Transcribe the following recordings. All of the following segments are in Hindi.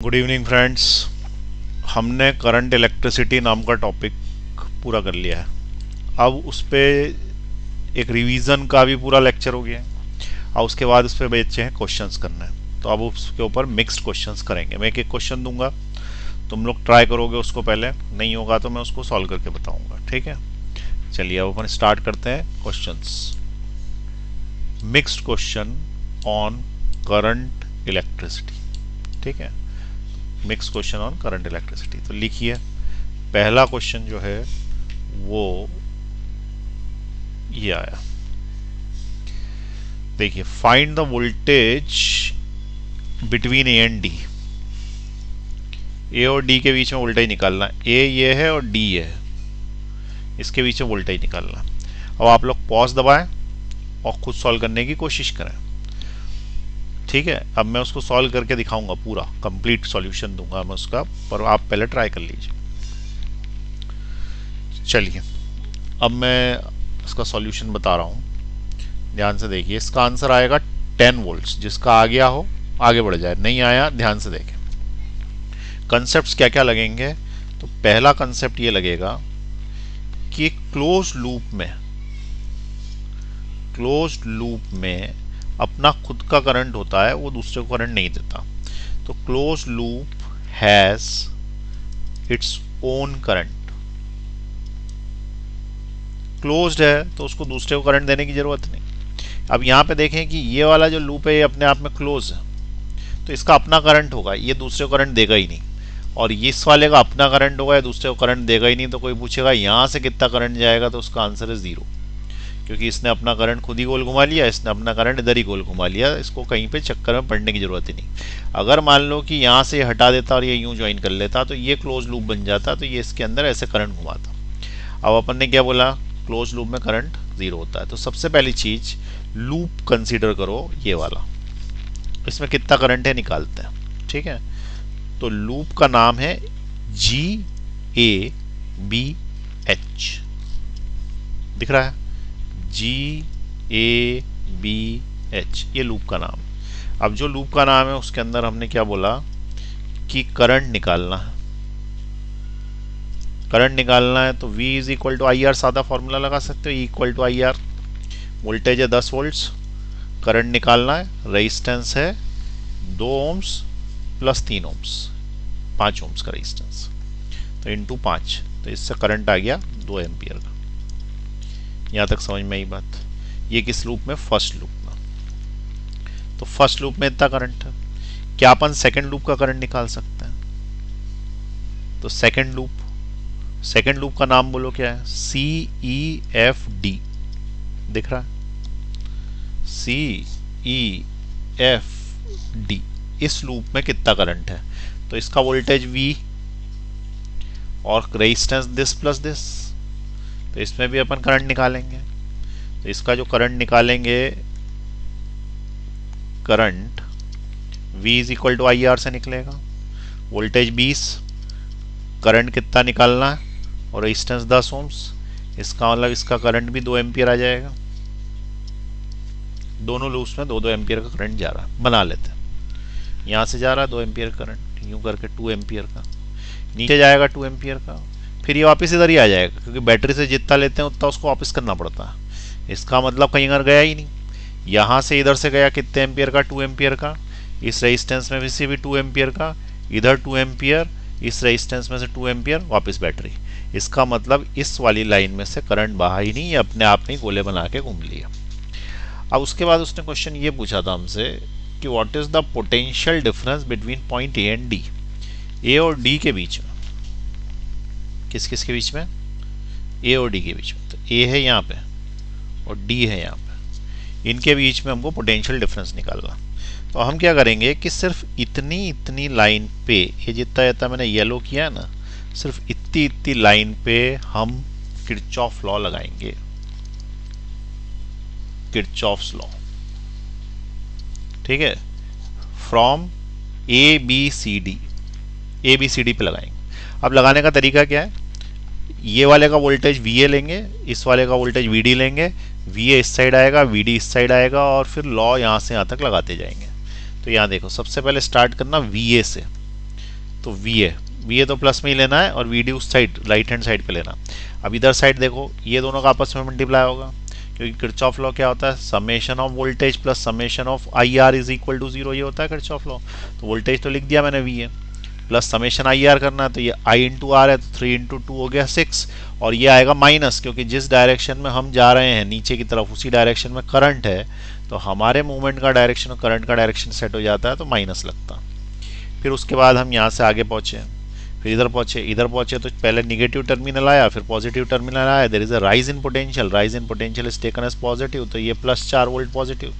Good evening friends. हमने करंट इलेक्ट्रिसिटी नाम का टॉपिक पूरा कर लिया है। अब उस पे एक रिवीजन का भी पूरा लेक्चर हो गया है और उसके बाद उस पर बच्चे हैं क्वेश्चंस करने हैं। तो अब उसके ऊपर मिक्स्ड क्वेश्चंस करेंगे। मैं एक एक क्वेश्चन दूंगा, तुम लोग ट्राई करोगे उसको, पहले नहीं होगा तो मैं उसको सॉल्व करके बताऊंगा। ठीक है, चलिए अब अपन स्टार्ट करते हैं questions. Mixed question on current electricity. ठीक है, mix question on current electricity. तो लिखिए, पहला क्वेश्चन जो है वो ये आया। देखिए, find the voltage between A and D. A और डी के बीच में वोल्टेज निकालना। ए ये है और डी ये है, इसके बीच में वोल्टेज निकालना। अब आप लोग पॉज दबाएं और खुद सॉल्व करने की कोशिश करें। ठीक है, अब मैं उसको सॉल्व करके दिखाऊंगा, पूरा कंप्लीट सॉल्यूशन दूंगा मैं उसका, पर आप पहले ट्राई कर लीजिए। चलिए, अब मैं इसका सॉल्यूशन बता रहा हूं, ध्यान से देखिए। इसका आंसर आएगा 10 वोल्ट्स। जिसका आ गया हो आगे बढ़ जाए, नहीं आया ध्यान से देखें। कंसेप्ट्स क्या क्या लगेंगे, तो पहला कंसेप्ट ये लगेगा कि क्लोज लूप में अपना खुद का करंट होता है, वो दूसरे को करंट नहीं देता। तो close loop has its own current. Closed है तो उसको दूसरे को करंट देने की जरूरत नहीं। अब यहां पे देखें कि ये वाला जो लूप है ये अपने आप में क्लोज है, तो इसका अपना करंट होगा, ये दूसरे को करंट देगा ही नहीं। और इस वाले का अपना करंट होगा, ये दूसरे को करंट देगा ही नहीं। तो कोई पूछेगा यहां से कितना करंट जाएगा, तो उसका आंसर है 0, क्योंकि इसने अपना करंट खुद ही गोल घुमा लिया, इसने अपना करंट इधर ही गोल घुमा लिया। इसको कहीं पे चक्कर में पड़ने की जरूरत ही नहीं। अगर मान लो कि यहाँ से हटा देता और ये यूं ज्वाइन कर लेता, तो ये क्लोज लूप बन जाता, तो ये इसके अंदर ऐसे करंट घुमाता। अब अपन ने क्या बोला, क्लोज लूप में करंट 0 होता है। तो सबसे पहली चीज, लूप कंसिडर करो ये वाला, इसमें कितना करंट है निकालते हैं। ठीक है, तो लूप का नाम है GABH, दिख रहा है, GABH, ये लूप का नाम। अब जो लूप का नाम है उसके अंदर हमने क्या बोला कि करंट निकालना है। करंट निकालना है तो V is equal to I R, सादा फॉर्मूला लगा सकते हो, E equal to I R. Voltage है 10 वोल्ट्स, करंट निकालना है, रेजिस्टेंस है 2 ओम्स प्लस 3 ओम्स, 5 ओम्स का रेजिस्टेंस, तो इंटू 5, तो इससे करंट आ गया 2 एम्पियर का। यहां तक समझ में आई बात। ये किस लूप में, फर्स्ट लूप में। तो फर्स्ट लूप में इतना करंट है। क्या अपन सेकंड लूप का करंट निकाल सकते हैं? तो सेकंड लूप का नाम बोलो क्या है, CEFD, दिख रहा है, CEFD। इस लूप में कितना करंट है, तो इसका वोल्टेज V और रेजिस्टेंस दिस प्लस दिस, तो इसमें भी अपन करंट निकालेंगे। तो इसका जो करंट निकालेंगे, current V is equal to I R से निकलेगा। वोल्टेज 20, करंट कितना निकालना है और रेजिस्टेंस 10 ओम्स, इसका मतलब इसका करंट भी 2 एम्पियर आ जाएगा। दोनों लूप्स में 2-2 एम्पियर का करंट जा रहा है। बना लेते हैं, यहां से जा रहा है 2 एम्पियर करंट, यूं करके 2 एम्पियर का, नीचे जाएगा 2 एम्पियर का, फिर ये वापस इधर ही आ जाएगा, क्योंकि बैटरी से जितना लेते हैं उतना उसको वापस करना पड़ता है। इसका मतलब कहीं अगर गया ही नहीं, यहाँ से इधर से गया कितने एम्पियर का, 2 एम्पियर का, इस रेजिस्टेंस में से भी 2 एम्पियर का, इधर 2 एम्पियर, इस रेजिस्टेंस में से 2 एम्पियर, वापस बैटरी। इसका मतलब इस वाली लाइन में से करंट बहा ही नहीं, ये अपने आप में गोले बना के घूम लिया। अब उसके बाद उसने क्वेश्चन ये पूछा था हमसे कि what is the potential difference between point A and D. A और डी के बीच में, किस किस के बीच में, ए और डी के बीच में। तो ए है यहाँ पे और डी है यहाँ पे, इनके बीच में हमको पोटेंशियल डिफरेंस निकालना। तो हम क्या करेंगे कि सिर्फ इतनी लाइन पे, ये जितना मैंने येलो किया है ना, सिर्फ इतनी लाइन पे हम किरचॉफ लॉ लगाएंगे, किरचॉफ्स लॉ। ठीक है, फ्रॉम ABCD पे लगाएंगे। अब लगाने का तरीका क्या है, ये वाले का वोल्टेज VA लेंगे, इस वाले का वोल्टेज VD लेंगे, VA इस साइड आएगा, VD इस साइड आएगा, और फिर लॉ यहाँ से यहाँ तक लगाते जाएंगे। तो यहाँ देखो, सबसे पहले स्टार्ट करना VA से, तो वी ए तो प्लस में ही लेना है और वी डी उस साइड राइट हैंड साइड पे लेना। अब इधर साइड देखो, ये दोनों का आपस में मल्टीप्लाई होगा, क्योंकि किरचॉफ लॉ क्या होता है, summation of voltage plus summation of I R is equal to 0, ये होता है किरचॉफ लॉ। तो वोल्टेज तो लिख दिया मैंने V A, plus summation I R करना है, तो ये आई इंटू आर है, तो 3 इंटू 2 हो गया 6, और ये आएगा माइनस, क्योंकि जिस डायरेक्शन में हम जा रहे हैं नीचे की तरफ उसी डायरेक्शन में करंट है, तो हमारे मूवमेंट का डायरेक्शन और करंट का डायरेक्शन सेट हो जाता है, तो माइनस लगता। फिर उसके बाद हम यहाँ से आगे पहुँचे, फिर इधर पहुँचे तो पहले निगेटिव टर्मिनल आया, फिर पॉजिटिव टर्मिनल आया, there is a rise in potential is taken as positive, तो ये प्लस 4 वोल्ट पॉजिटिव।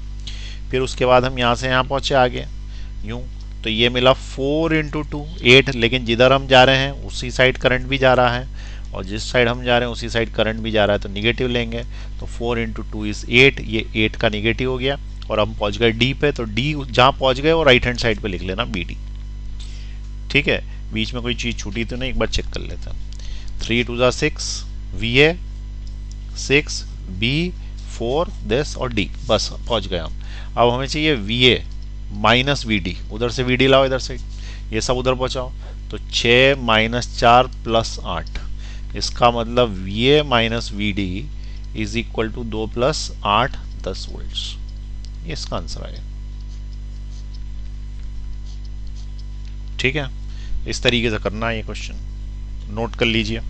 फिर उसके बाद हम यहाँ से यहाँ पहुँचे आगे यूँ, तो ये मिला 4 इंटू 2 8, लेकिन जिधर हम जा रहे हैं उसी साइड करंट भी जा रहा है, और जिस साइड हम जा रहे हैं उसी साइड करंट भी जा रहा है, तो निगेटिव लेंगे, तो 4 इंटू 2 इज 8, ये 8 का निगेटिव हो गया, और हम पहुँच गए डी पे, तो डी जहाँ पहुँच गए वो राइट हैंड साइड पे लिख लेना बी डी। ठीक है, बीच में कोई चीज़ छूटी तो नहीं, एक बार चेक कर लेते हैं। 3 2 जा 6, वी ए 6, बी 4, दिस और डी, बस पहुँच गए हम। अब हमें चाहिए V A minus V D, उधर से वी डी लाओ इधर से, ये सब उधर पहुँचाओ, तो 6 माइनस 4 प्लस 8, इसका मतलब V A minus V D is equal to 2 plus 8 10 volts, ये इसका आंसर आएगा। ठीक है, इस तरीके से करना है ये क्वेश्चन, नोट कर लीजिए,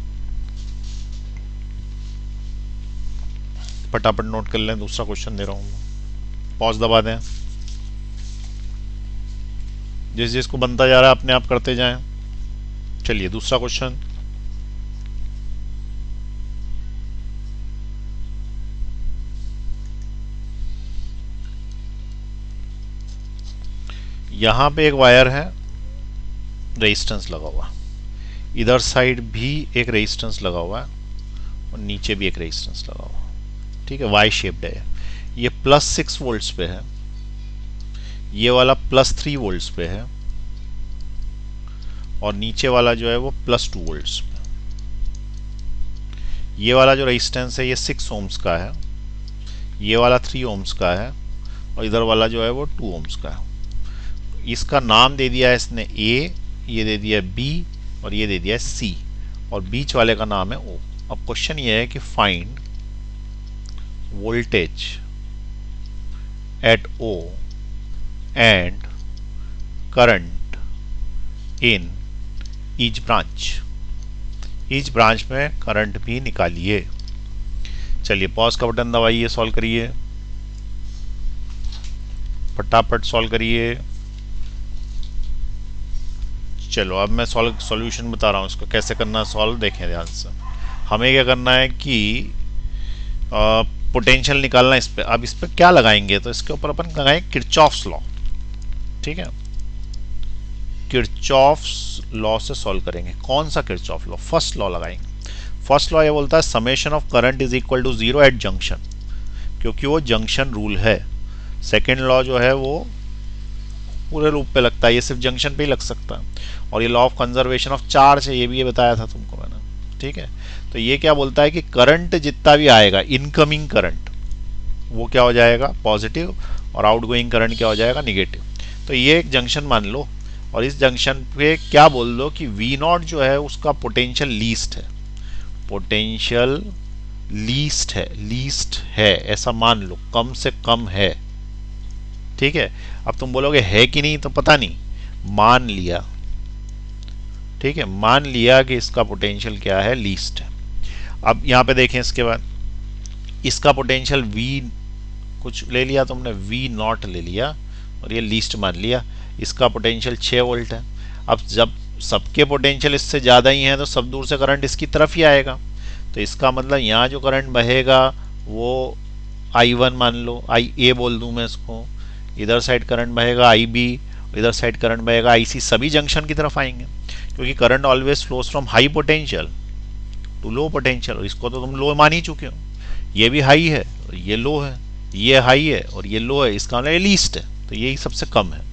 फटाफट नोट कर लें। दूसरा क्वेश्चन दे रहा हूँ, पॉज दबा दें, जिस जिसको बनता जा रहा है अपने आप करते जाएं। चलिए दूसरा क्वेश्चन, यहां पे एक वायर है, रेजिस्टेंस लगा हुआ, इधर साइड भी एक रेजिस्टेंस लगा हुआ है और नीचे भी एक रेजिस्टेंस लगा हुआ, ठीक है, वाई शेप्ड है। ये प्लस 6 वोल्ट्स पे है, ये वाला प्लस 3 वोल्ट्स पे है, और नीचे वाला जो है वो प्लस 2 वोल्ट्स पे। ये वाला जो रेजिस्टेंस है ये 6 ओम्स का है, ये वाला 3 ओम्स का है, और इधर वाला जो है वो 2 ओम्स का है। इसका नाम दे दिया है इसने ए, ये दे दिया बी, और ये दे दिया है सी, और बीच वाले का नाम है ओ। अब क्वेश्चन ये है कि find voltage at O and current in each branch, each branch में करंट भी निकालिए। चलिए पॉज का बटन दबाइए, सॉल्व करिए, फटाफट सॉल्व करिए। चलो अब मैं सॉल्यूशन बता रहा हूँ, इसको कैसे करना है सॉल्व, देखें ध्यान से। हमें क्या करना है कि पोटेंशियल निकालना है इस पे। अब इस पे क्या लगाएंगे, तो इसके ऊपर अपन लगाएं किरचॉफ्स लॉ, ठीक है, किरचॉफ्स लॉ से सॉल्व करेंगे। कौन सा किरचॉफ लॉ, फर्स्ट लॉ लगाएंगे। फर्स्ट लॉ ये बोलता है summation of current is equal to 0 at junction, क्योंकि वो जंक्शन रूल है। सेकेंड लॉ जो है वो पूरे लूप पे लगता है, ये सिर्फ जंक्शन पे ही लग सकता है। और ये law of conservation of charge है, ये भी ये बताया था तुमको मैंने, ठीक है। तो ये क्या बोलता है कि करंट जितना भी आएगा, इनकमिंग करंट वो क्या हो जाएगा पॉजिटिव, और आउटगोइंग करंट क्या हो जाएगा निगेटिव। तो ये एक जंक्शन मान लो, और इस जंक्शन पे क्या बोल दो कि वी नॉट जो है उसका पोटेंशियल लीस्ट है, पोटेंशियल लीस्ट है ऐसा मान लो, कम से कम है, ठीक है। अब तुम बोलोगे है कि नहीं, तो पता नहीं, मान लिया, ठीक है, मान लिया कि इसका पोटेंशियल क्या है, लीस्ट है। अब यहाँ पे देखें, इसके बाद इसका पोटेंशियल V कुछ ले लिया तुमने, V नॉट ले लिया, और ये लीस्ट मान लिया। इसका पोटेंशियल 6 वोल्ट है। अब जब सबके पोटेंशियल इससे ज़्यादा ही हैं, तो सब दूर से करंट इसकी तरफ ही आएगा। तो इसका मतलब यहाँ जो करंट बहेगा वो I1 मान लो, IA बोल दूँ मैं इसको, इधर साइड करंट बहेगा IB, इधर साइड करंट बहेगा IC, सभी जंक्शन की तरफ आएंगे, क्योंकि current always flows from high potential to low potential. और इसको तो तुम लो मान ही चुके हो, ये भी हाई है और ये लो है, ये हाई है और ये लो है, इसका मतलब ये लीस्ट है, तो यही सबसे कम है।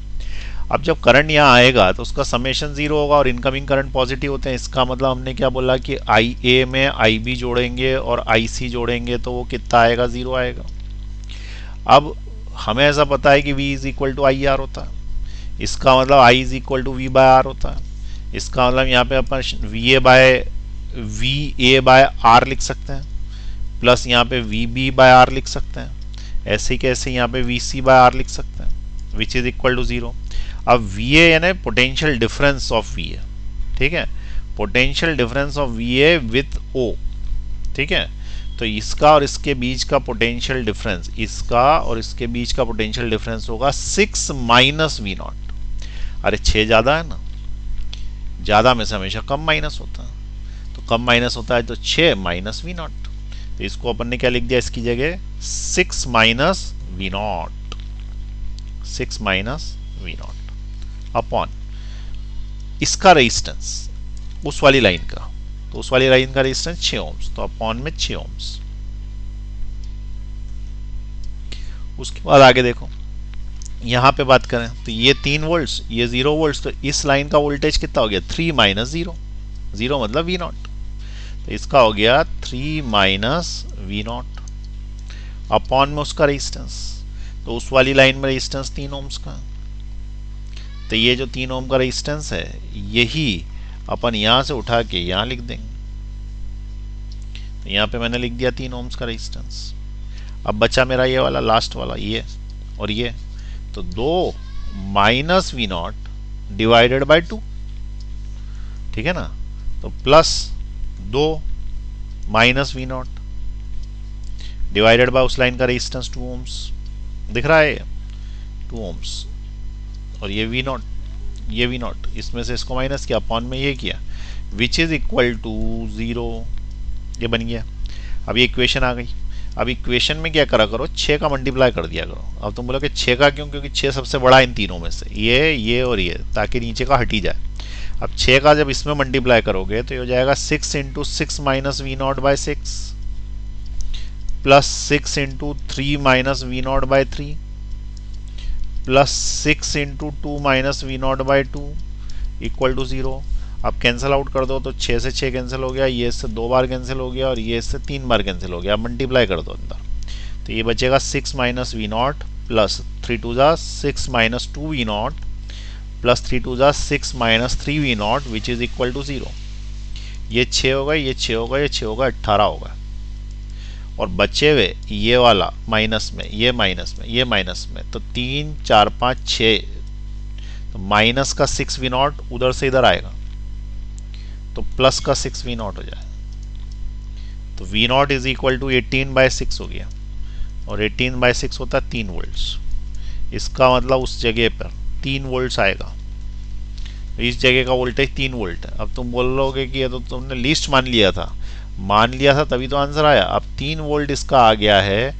अब जब करंट यहाँ आएगा तो उसका समेशन 0 होगा, और इनकमिंग करंट पॉजिटिव होते हैं। इसका मतलब हमने क्या बोला कि IA में IB जोड़ेंगे और IC जोड़ेंगे तो वो कितना आएगा, 0 आएगा। अब हमें ऐसा पता है कि V is equal to IR होता है, इसका मतलब I is equal to V by R होता है। इसका मतलब यहाँ पे अपन वी ए बाय आर लिख सकते हैं, प्लस यहाँ पे वी बी बाय आर लिख सकते हैं, ऐसे ही कैसे यहाँ पे वी सी बाय आर लिख सकते हैं, विच इज इक्वल टू 0। अब वी ए यानी potential difference of V A, ठीक है, potential difference of V A with O, ठीक है। तो इसका और इसके बीच का पोटेंशियल डिफरेंस, इसका और इसके बीच का पोटेंशियल डिफरेंस होगा 6 माइनस वी नॉट। अरे 6 ज़्यादा है ना, ज़्यादा में से हमेशा कम माइनस होता है, तो कम माइनस होता है तो 6 माइनस वी नॉट। तो इसको अपन ने क्या लिख दिया इसकी जगह, 6 minus V nought, 6 minus V nought upon इसका रेजिस्टेंस उस वाली लाइन का, तो उस वाली लाइन का रेजिस्टेंस 6 ओम्स, तो अपॉन में 6 ओम्स। उसके बाद आगे देखो, यहां पे बात करें तो ये 3 वोल्ट्स, ये 0 वोल्ट्स, तो इस लाइन का वोल्टेज कितना हो गया, 3 माइनस 0, 0 मतलब वी नॉट, तो इसका हो गया 3 माइनस वी नॉट अपॉन में उसका रेजिस्टेंस, तो उस वाली लाइन में रेजिस्टेंस 3 ओम्स का, तो ये जो 3 ओम का रेजिस्टेंस है यही अपन यहां से उठा के यहां लिख देंगे, तो यहां पे मैंने लिख दिया 3 ओम्स का रेजिस्टेंस। अब बचा मेरा ये वाला लास्ट वाला, ये और ये, तो 2 minus V nought divided by 2, ठीक है ना, तो plus 2 minus V nought divided by उस लाइन का रेजिस्टेंस 2 ओम्स, दिख रहा है 2 ओम्स, और ये वी नॉट, ये वी नॉट, इसमें से इसको माइनस किया, अपॉन में ये किया, विच इज इक्वल टू 0, ये बन गया। अब ये इक्वेशन आ गई। अब इक्वेशन में क्या करा करो, 6 का मल्टीप्लाई कर दिया करो। अब तुम बोलोगे 6 का क्यों, क्योंकि 6 सबसे बड़ा इन तीनों में से, ये और ये, ताकि नीचे का हटी जाए। अब 6 का जब इसमें मल्टीप्लाई करोगे तो ये हो जाएगा 6 into 6 minus V nought by 6 plus 6 into 3 minus V nought by 3 plus 6 into 2 minus V nought by 2 equal to 0। अब कैंसिल आउट कर दो तो 6 से 6 कैंसिल हो गया, ये इससे 2 बार कैंसिल हो गया और ये इससे 3 बार कैंसिल हो गया। अब मल्टीप्लाई कर दो अंदर, तो ये बचेगा 6 माइनस वी नॉट प्लस 3 टू जा 6 माइनस 2 वी नॉट प्लस 3 टू जा 6 minus 3 V naught which is equal to 0। ये 6 होगा, ये 6 होगा, ये 6 होगा, 18 होगा। और बचे हुए ये वाला माइनस में, ये माइनस में, ये माइनस में, तो 3 4 5 6, तो माइनस का 6 वी नॉट उधर से इधर आएगा, तो प्लस का 6 वी नॉट हो जाएगा। तो V naught is equal to 18/6 हो गया, और 18/6 होता है 3 वोल्ट्स। इसका मतलब उस जगह पर 3 वोल्ट्स आएगा, इस जगह का वोल्टेज 3 वोल्ट है। अब तुम बोलोगे कि ये तो तुमने लीस्ट मान लिया था तभी तो आंसर आया। अब 3 वोल्ट इसका आ गया है,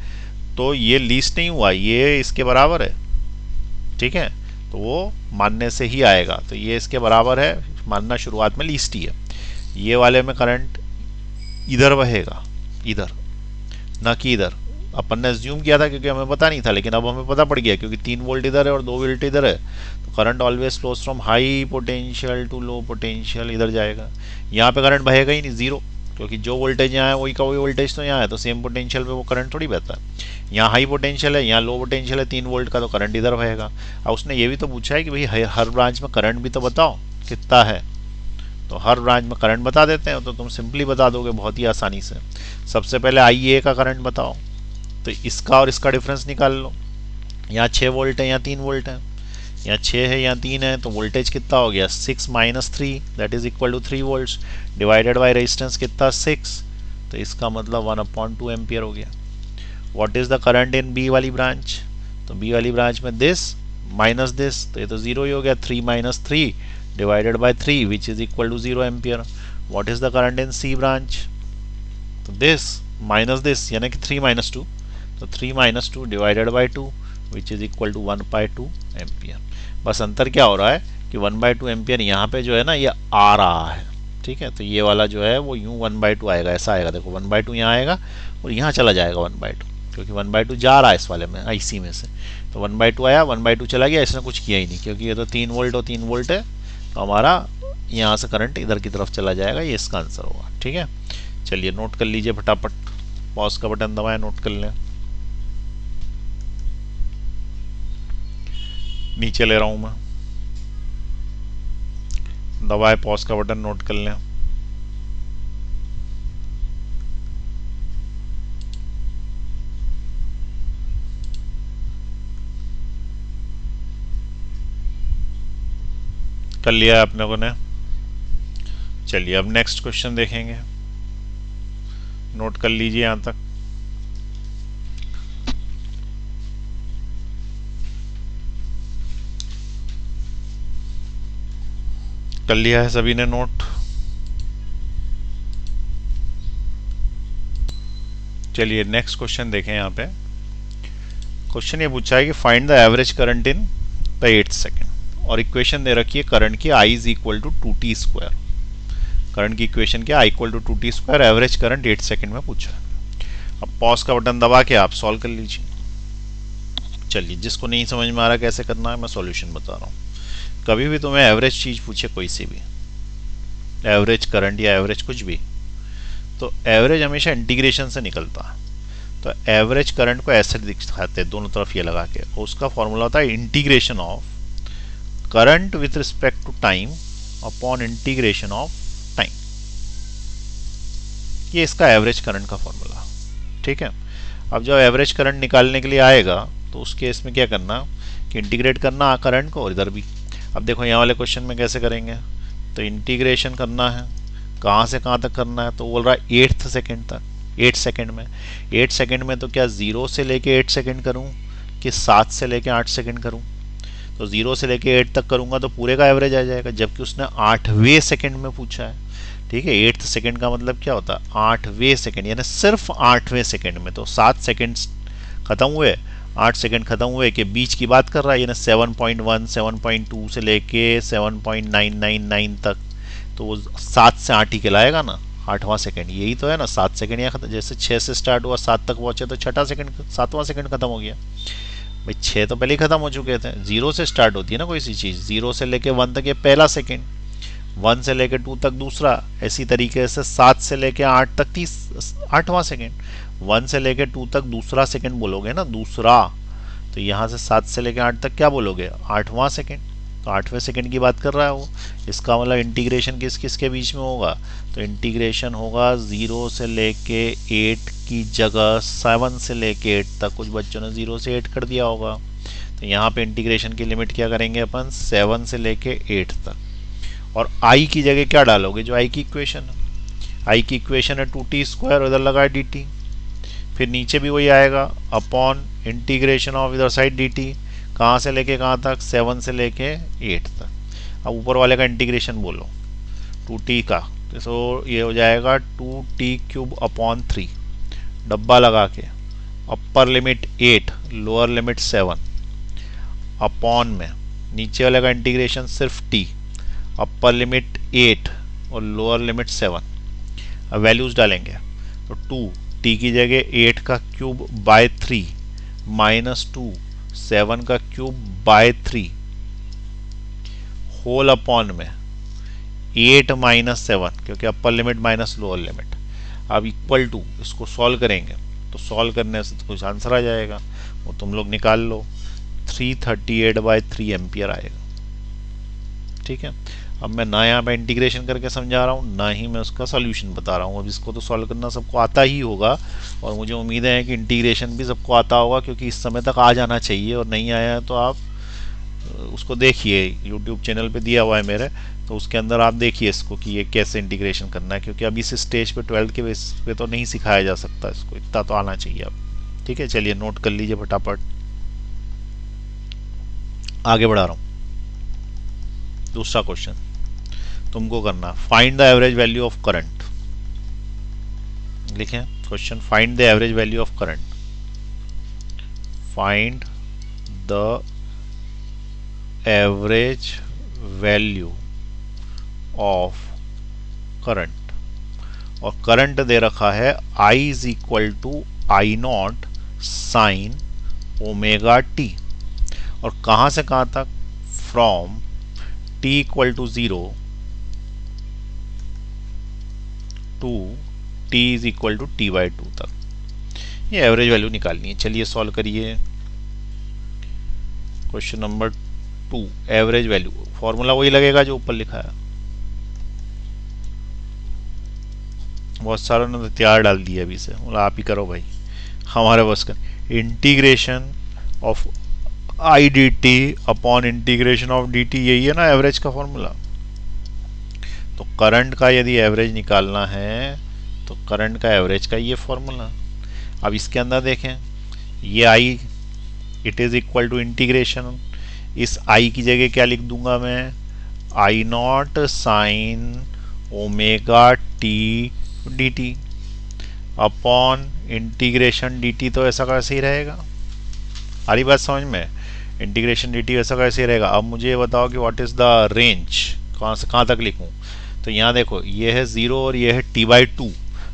तो ये लीस्ट नहीं हुआ, ये इसके बराबर है, ठीक है, तो वो मानने से ही आएगा। तो ये इसके बराबर है, मानना शुरुआत में लीस्ट ही है। ये वाले में करंट इधर बहेगा, इधर ना कि इधर। अपन ने एज्यूम किया था क्योंकि हमें पता नहीं था, लेकिन अब हमें पता पड़ गया क्योंकि 3 वोल्ट इधर है और 2 वोल्ट इधर है, तो current always flows from high potential to low potential, इधर जाएगा। यहाँ पे करंट बहेगा ही नहीं, 0, क्योंकि जो वोल्टेज यहाँ है वही का वही वोल्टेज तो यहाँ है, तो सेम पोटेंशियल पे वो करंट थोड़ी बहता है। यहाँ हाई पोटेंशियल है, यहाँ लो पोटेंशियल है 3 वोल्ट का, तो करंट इधर बहेगा। अब उसने ये भी तो पूछा है कि भाई हर ब्रांच में करंट भी तो बताओ कितना है, तो हर ब्रांच में करंट बता देते हैं, तो तुम सिंपली बता दोगे बहुत ही आसानी से। सबसे पहले IA का करंट बताओ, तो इसका और इसका डिफरेंस निकाल लो। यहाँ 6 वोल्ट है, यहाँ 3 वोल्ट है, यहाँ 6 है, यहाँ 3 है, तो वोल्टेज कितना हो गया 6 minus 3 that is equal to 3 volts divided by resistance कितना 6, तो इसका मतलब 1/2 एम्पियर हो गया। What is the current in B वाली ब्रांच, तो बी वाली ब्रांच में दिस माइनस दिस, तो ये तो 0 ही हो गया, 3 minus 3 divided by 3 which is equal to 0 ampere. What is the current in C branch, तो दिस माइनस दिस यानी कि 3 माइनस 2, तो 3 minus 2 divided by 2 which is equal to 1/2 ampere. बस अंतर क्या हो रहा है कि 1/2 एम्पियर यहाँ पे जो है ना ये आ रहा है, ठीक है, तो ये वाला जो है वो यूं 1/2 आएगा, ऐसा आएगा, देखो 1/2 यहाँ आएगा और यहाँ चला जाएगा 1/2, क्योंकि 1/2 जा रहा है इस वाले में IC में से, तो 1/2 आया 1/2 चला गया, इसने कुछ किया ही नहीं, क्योंकि ये तो 3 वोल्ट और 3 वोल्ट है, तो हमारा यहाँ से करंट इधर की तरफ चला जाएगा, ये इसका आंसर होगा। ठीक है, चलिए नोट कर लीजिए फटाफट, पॉज का बटन दबाएं, नोट कर लें। नीचे ले रहा हूं मैं, दबाए पॉज का बटन, नोट कर लें। कर लिया आप लोगों ने। चलिए अब नेक्स्ट क्वेश्चन देखेंगे, नोट कर लीजिए यहां तक। कर लिया है सभी ने नोट? चलिए नेक्स्ट क्वेश्चन देखें। यहाँ पे क्वेश्चन ये पूछा है कि find the average current in the 8th second, और इक्वेशन दे रखी है करंट की I is equal to 2t square. Current की इक्वेशन क्या, I equal to 2t square, average current 8 second में पूछा है। अब पॉज का बटन दबा के आप सॉल्व कर लीजिए। चलिए, जिसको नहीं समझ में आ रहा कैसे करना है, मैं सॉल्यूशन बता रहा हूँ। कभी भी तुम्हें एवरेज चीज पूछे, कोई सी भी, एवरेज करंट या एवरेज कुछ भी, तो एवरेज हमेशा इंटीग्रेशन से निकलता है। तो एवरेज करंट को ऐसे दिखाते हैं दोनों तरफ ये लगा के, उसका फॉर्मूला होता है integration of current with respect to time upon integration of time. ये इसका एवरेज करंट का फॉर्मूला, ठीक है। अब जब एवरेज करंट निकालने के लिए आएगा तो उस केस में क्या करना कि इंटीग्रेट करना करंट को, और इधर भी। अब देखो यहाँ वाले क्वेश्चन में कैसे करेंगे, तो इंटीग्रेशन करना है, कहाँ से कहाँ तक करना है, तो बोल रहा है 8th सेकेंड तक, 8 सेकेंड में। 8 सेकेंड में तो क्या 0 से लेके 8 सेकेंड करूँ कि 7 से लेके 8 सेकेंड करूँ? तो 0 से लेके 8 तक करूँगा तो पूरे का एवरेज आ जाएगा, जबकि उसने 8वें सेकेंड में पूछा है, ठीक है। 8th सेकेंड का मतलब क्या होता है, 8वें सेकेंड, यानी सिर्फ 8वें सेकेंड में। तो 7 सेकेंड खत्म हुए, 8 सेकेंड खत्म हुए के बीच की बात कर रहा है, यानी 7.1, 7.2 से लेके 7.999 तक, तो वो 7 से 8 ही कहलाएगा ना, 8वां सेकेंड। यही तो है ना, 7 सेकेंड या जैसे 6 से स्टार्ट हुआ 7 तक पहुंचे तो 6ठा सेकेंड, 7वां सेकेंड खत्म हो गया भाई। 6 तो पहले ही खत्म हो चुके थे। 0 से स्टार्ट होती है ना कोई सी चीज़, 0 से लेके 1 तक ये पहला सेकेंड, 1 से लेके 2 तक दूसरा, इसी तरीके से 7 से लेके 8 तक 8वां सेकेंड, 1 से लेके 2 तक दूसरा सेकेंड बोलोगे ना, दूसरा। तो यहाँ से 7 से लेके 8 तक क्या बोलोगे, 8वां सेकेंड। तो 8वें सेकेंड की बात कर रहा है वो। इसका मतलब इंटीग्रेशन किस किस के बीच में होगा, तो इंटीग्रेशन होगा 0 से लेके 8 की जगह 7 से लेके 8 तक। कुछ बच्चों ने 0 से 8 कर दिया होगा, तो यहाँ पे इंटीग्रेशन की लिमिट क्या करेंगे अपन, 7 से लेके 8 तक। और I की जगह क्या डालोगे, जो I की इक्वेशन है, I की इक्वेशन है 2t स्क्वायर, उधर लगा dt, फिर नीचे भी वही आएगा अपॉन इंटीग्रेशन ऑफ इधर साइड dt, कहाँ से लेके कहाँ तक, 7 से लेके 8 तक। अब ऊपर वाले का इंटीग्रेशन बोलो 2t का, तो ये हो जाएगा 2t क्यूब अपॉन 3, डब्बा लगा के, upper limit 8, lower limit 7, upon में नीचे वाले का इंटीग्रेशन सिर्फ t, अपर लिमिट 8 और लोअर लिमिट 7। अब वैल्यूज डालेंगे तो 2 t की जगह 8 का क्यूब बाय 3 माइनस 2 7 का क्यूब बाय 3 होल अपॉन में 8 माइनस 7, क्योंकि upper limit minus lower limit. अब इक्वल टू, इसको सॉल्व करेंगे तो सॉल्व करने से तो कुछ आंसर आ जाएगा, वो तुम लोग निकाल लो, 338/3 एम्पियर आएगा, ठीक है। अब मैं ना यहाँ पे इंटीग्रेशन करके समझा रहा हूँ, ना ही मैं उसका सॉल्यूशन बता रहा हूँ। अब इसको तो सॉल्व करना सबको आता ही होगा, और मुझे उम्मीद है कि इंटीग्रेशन भी सबको आता होगा, क्योंकि इस समय तक आ जाना चाहिए। और नहीं आया है तो आप उसको देखिए, यूट्यूब चैनल पे दिया हुआ है मेरे, तो उसके अंदर आप देखिए इसको कि ये कैसे इंटीग्रेशन करना है, क्योंकि अभी इस स्टेज पे 12th के बेस पे तो नहीं सिखाया जा सकता इसको, इतना तो आना चाहिए अब, ठीक है। चलिए नोट कर लीजिए फटाफट, आगे बढ़ा रहा हूँ। दूसरा क्वेश्चन तुमको करना, find the average value of current. लिखें question, find the average value of current, find the average value of current. और करंट दे रखा है I is equal to I naught sine omega T, और कहां से कहां तक, from t equal to 0 to t is equal to t/2 तक। ये एवरेज वैल्यू निकालनी है। चलिए सॉल्व करिए। Question number 2, average value, formula वही लगेगा जो ऊपर लिखा है, बहुत सारों ने तो तैयार डाल दिया अभी से, बोला आप ही करो भाई, हमारे बस का। Integration of I D T upon integration of D T, यही है ना एवरेज का फॉर्मूला। तो करंट का यदि एवरेज निकालना है तो करंट का एवरेज का ये फॉर्मूला। अब इसके अंदर देखें, ये I it is equal to integration, इस आई की जगह क्या लिख दूंगा मैं, I naught sine omega T D T upon integration D T, तो ऐसा कैसे ही रहेगा, आ रही बात समझ में, इंटीग्रेशन डी टी ऐसा कैसे ही रहेगा। अब मुझे ये बताओ कि व्हाट इज़ द रेंज, कहाँ से कहाँ तक लिखूँ। तो यहाँ देखो ये है 0 और ये है t/2,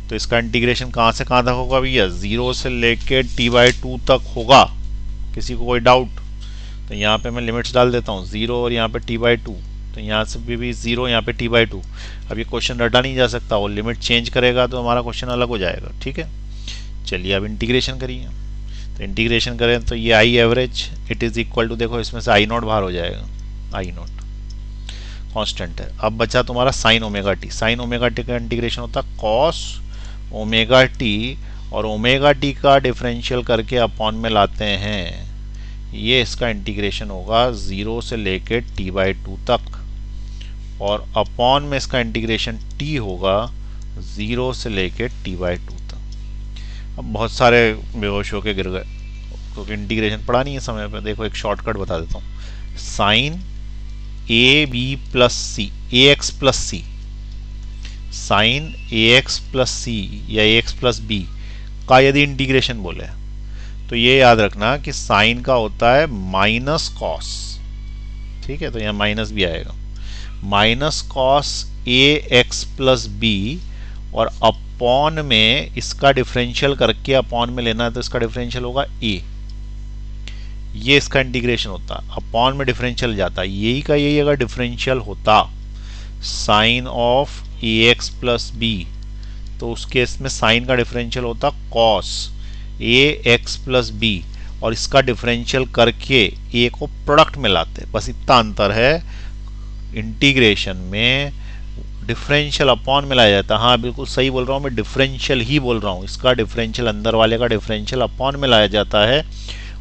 तो इसका इंटीग्रेशन कहाँ से कहाँ तक होगा भैया, 0 से लेके t/2 तक होगा। किसी को कोई डाउट? तो यहाँ पे मैं लिमिट्स डाल देता हूँ, 0 और यहाँ पे t/2, तो यहाँ से भी 0, यहाँ पे t/2। अब ये क्वेश्चन रटा नहीं जा सकता, वो लिमिट चेंज करेगा तो हमारा क्वेश्चन अलग हो जाएगा, ठीक है। चलिए अब इंटीग्रेशन करिए, तो इंटीग्रेशन करें तो ये I average it is equal to, देखो इसमें से आई नॉट बाहर हो जाएगा, आई नॉट कांस्टेंट है। अब बचा तुम्हारा sign omega T, sign omega T का इंटीग्रेशन होता है कॉस ओमेगा टी, और ओमेगा टी का डिफरेंशियल करके अपॉन में लाते हैं, ये इसका इंटीग्रेशन होगा 0 से लेके t/2 तक, और अपॉन में इसका इंटीग्रेशन t होगा 0 से लेके t/2 तक। अब बहुत सारे बेहोश होके गिर गए क्योंकि इंटीग्रेशन पढ़ा नहीं है समय पे। देखो एक शॉर्टकट बता देता हूँ, sine A B plus C, A X plus C, sine A X plus C या ए एक्स प्लस बी का यदि इंटीग्रेशन बोले तो ये याद रखना कि साइन का होता है माइनस कॉस, ठीक है, तो यहाँ माइनस भी आएगा, minus cos A X plus B, और अपॉन में इसका डिफरेंशियल करके अपॉन में लेना है तो इसका डिफरेंशियल होगा ए, ये इसका इंटीग्रेशन होता, अपॉन में डिफरेंशियल जाता, यही का यही अगर डिफरेंशियल होता sine of A X plus B, तो उस केस में साइन का डिफरेंशियल होता cos A X plus B, और इसका डिफरेंशियल करके ए को प्रोडक्ट में लाते, बस इतना अंतर है। इंटीग्रेशन में डिफरेंशियल अपॉन में लाया जाता है, हाँ बिल्कुल सही बोल रहा हूँ मैं, डिफरेंशियल ही बोल रहा हूँ, इसका डिफरेंशियल अंदर वाले का डिफरेंशियल अपॉन में लाया जाता है,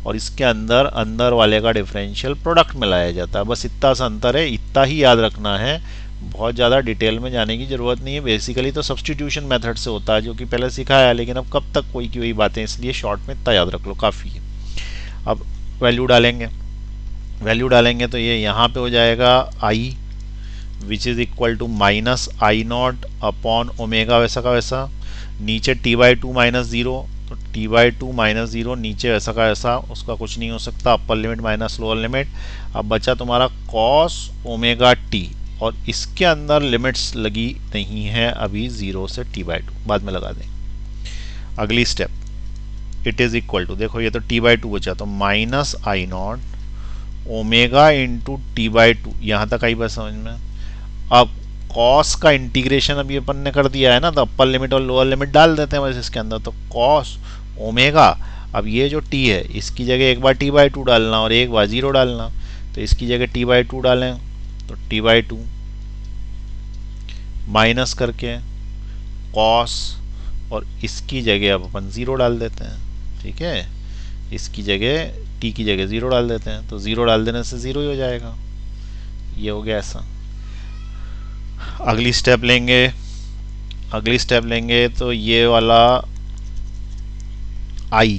और इसके अंदर अंदर वाले का डिफरेंशियल प्रोडक्ट में लाया जाता है, बस इतना सा अंतर है, इतना ही याद रखना है, बहुत ज़्यादा डिटेल में जाने की ज़रूरत नहीं है। बेसिकली तो सब्स्टिट्यूशन मेथड से होता है जो कि पहले सिखाया है, लेकिन अब कब तक कोई की वही बातें, इसलिए शॉर्ट में इतना याद रख लो काफ़ी है। अब वैल्यू डालेंगे, वैल्यू डालेंगे तो ये यहाँ पे हो जाएगा I which is equal to minus I naught upon omega, वैसा का वैसा, नीचे t/2 माइनस 0, तो t/2 माइनस 0 नीचे वैसा का ऐसा, उसका कुछ नहीं हो सकता, upper limit minus lower limit. अब बचा तुम्हारा कॉस ओमेगा टी, और इसके अंदर लिमिट्स लगी नहीं है अभी 0 से t/2, बाद में लगा दें। अगली step it is equal to, देखो ये तो t/2 बचा, तो minus I naught omega into t/2, यहाँ तक आई बात समझ में। अब कॉस का इंटीग्रेशन अभी अपन ने कर दिया है ना, तो अपर लिमिट और लोअर लिमिट डाल देते हैं वैसे इसके अंदर, तो कॉस ओमेगा, अब ये जो t है इसकी जगह एक बार t/2 डालना और एक बार 0 डालना, तो इसकी जगह t/2 डालें तो t/2 माइनस करके कॉस, और इसकी जगह अब अपन 0 डाल देते हैं, ठीक है, इसकी जगह t की जगह 0 डाल देते हैं, तो 0 डाल देने से 0 ही हो जाएगा, ये हो गया ऐसा। अगली स्टेप लेंगे, अगली स्टेप लेंगे तो ये वाला i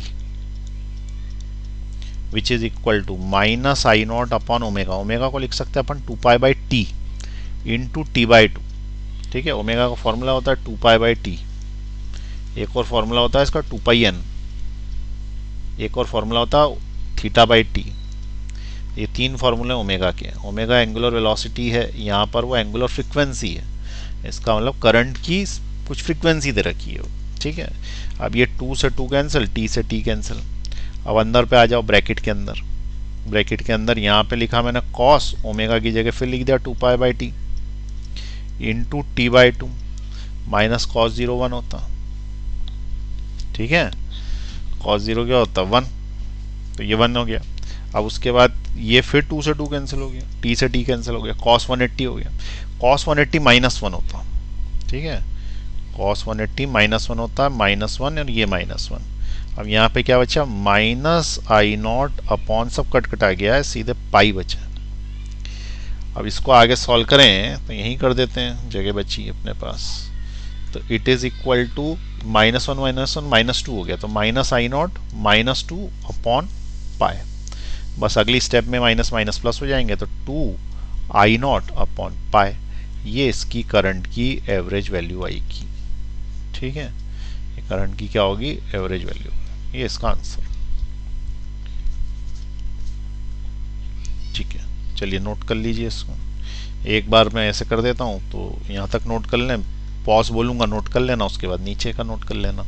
which is equal to minus I naught upon omega, omega को लिख सकते हैं अपन 2π/t इंटू t/2, ठीक है, ओमेगा का फॉर्मूला होता है 2π/t, एक और फॉर्मूला होता है इसका 2πn, एक और फॉर्मूला होता है θ/t, ये तीन फार्मूले ओमेगा के। ओमेगा एंगुलर वेलोसिटी है, यहाँ पर वो एंगुलर फ्रीक्वेंसी है, इसका मतलब करंट की कुछ फ्रीक्वेंसी दे रखी है, ठीक है। अब ये 2 से 2 कैंसिल, t से t कैंसिल। अब अंदर पे आ जाओ ब्रैकेट के अंदर, ब्रैकेट के अंदर यहाँ पे लिखा मैंने कॉस, ओमेगा की जगह फिर लिख दिया 2π/t into t/2 minus cos 0 1 होता, ठीक है, कॉस 0 क्या होता 1, तो ये 1 हो गया। अब उसके बाद ये फिर 2 से 2 कैंसिल हो गया, t से t कैंसिल हो गया, cos 180 हो गया, cos 180 माइनस 1 होता, ठीक है, cos 180 -1 होता है, -1 और ये -1। अब यहाँ पे क्या बचा, -I0 अपॉन, सब कट कटा गया है, सीधे पाई बचा। अब इसको आगे सॉल्व करें तो यही कर देते हैं, जगह बची अपने पास। तो इट इज इक्वल टू -1 -1 -2 हो गया, तो -I0 -2 अपॉन पाई। बस अगली स्टेप में माइनस माइनस प्लस हो जाएंगे, तो 2I0 अपॉन पाई, ये इसकी करंट की एवरेज वैल्यू आएगी। ठीक है, ये करंट की क्या होगी, एवरेज वैल्यू, ये इसका आंसर। ठीक है, चलिए नोट कर लीजिए इसको। एक बार मैं ऐसे कर देता हूँ, तो यहाँ तक नोट कर लें, पॉज बोलूँगा नोट कर लेना, उसके बाद नीचे का नोट कर लेना,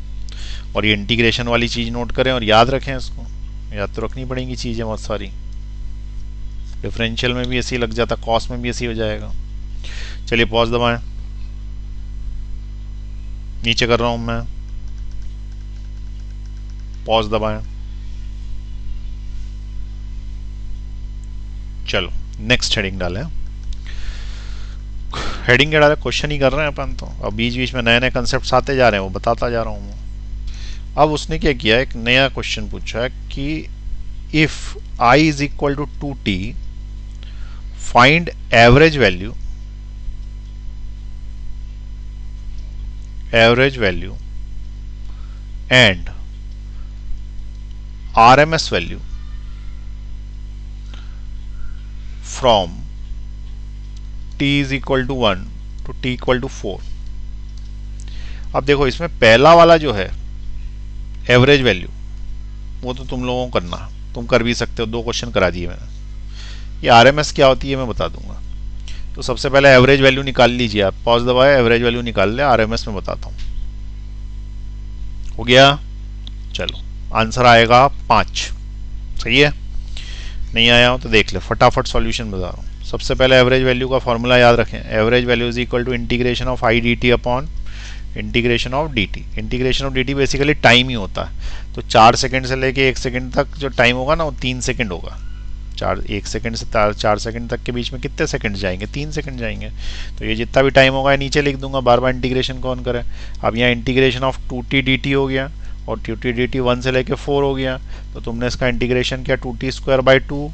और ये इंटीग्रेशन वाली चीज़ नोट करें और याद रखें इसको, याद तो रखनी पड़ेंगी चीज़ें बहुत सारी। डिफरेंशियल में भी ऐसे ही लग जाता, कॉस में भी ऐसे ही हो जाएगा। चलिए पॉज दबाएं, नीचे कर रहा हूं मैं, पॉज दबाएं। चलो नेक्स्ट हेडिंग डालें। हेडिंग क्या डाले, क्वेश्चन ही कर रहे हैं अपन तो, अब बीच बीच में नए नए कंसेप्ट आते जा रहे हैं, वो बताता जा रहा हूँ मैं। अब उसने क्या किया, एक नया क्वेश्चन पूछा है कि if I is equal to 2t, find average value and RMS value from t is equal to 1 to t equal to 4। अब देखो इसमें पहला वाला जो है एवरेज वैल्यू, वो तो तुम लोगों को करना, तुम कर भी सकते हो, 2 क्वेश्चन करा दिए मैंने। ये RMS क्या होती है मैं बता दूंगा। तो सबसे पहले एवरेज वैल्यू निकाल लीजिए आप, पॉज दबाए, एवरेज वैल्यू निकाल ले, RMS में बताता हूँ। हो गया, चलो आंसर आएगा 5। सही है, नहीं आया हो तो देख ले, फटाफट सॉल्यूशन बता रहा हूँ। सबसे पहले एवरेज वैल्यू का फॉर्मूला याद रखें, average value is equal to integration of I dt upon integration of dt। Integration of dt basically time ही होता है, तो 4 सेकंड से लेके 1 सेकंड तक जो टाइम होगा ना, वो 3 सेकंड होगा। 1 सेकंड से 4 सेकंड तक के बीच में कितने सेकंड जाएंगे, 3 सेकंड जाएंगे। तो ये जितना भी टाइम होगा नीचे लिख दूंगा, बार बार इंटीग्रेशन कौन करे। अब यहाँ इंटीग्रेशन ऑफ 2t dt हो गया, और 2t dt 1 से लेके 4 हो गया, तो तुमने इसका इंटीग्रेशन किया 2t स्क्वायर बाई 2,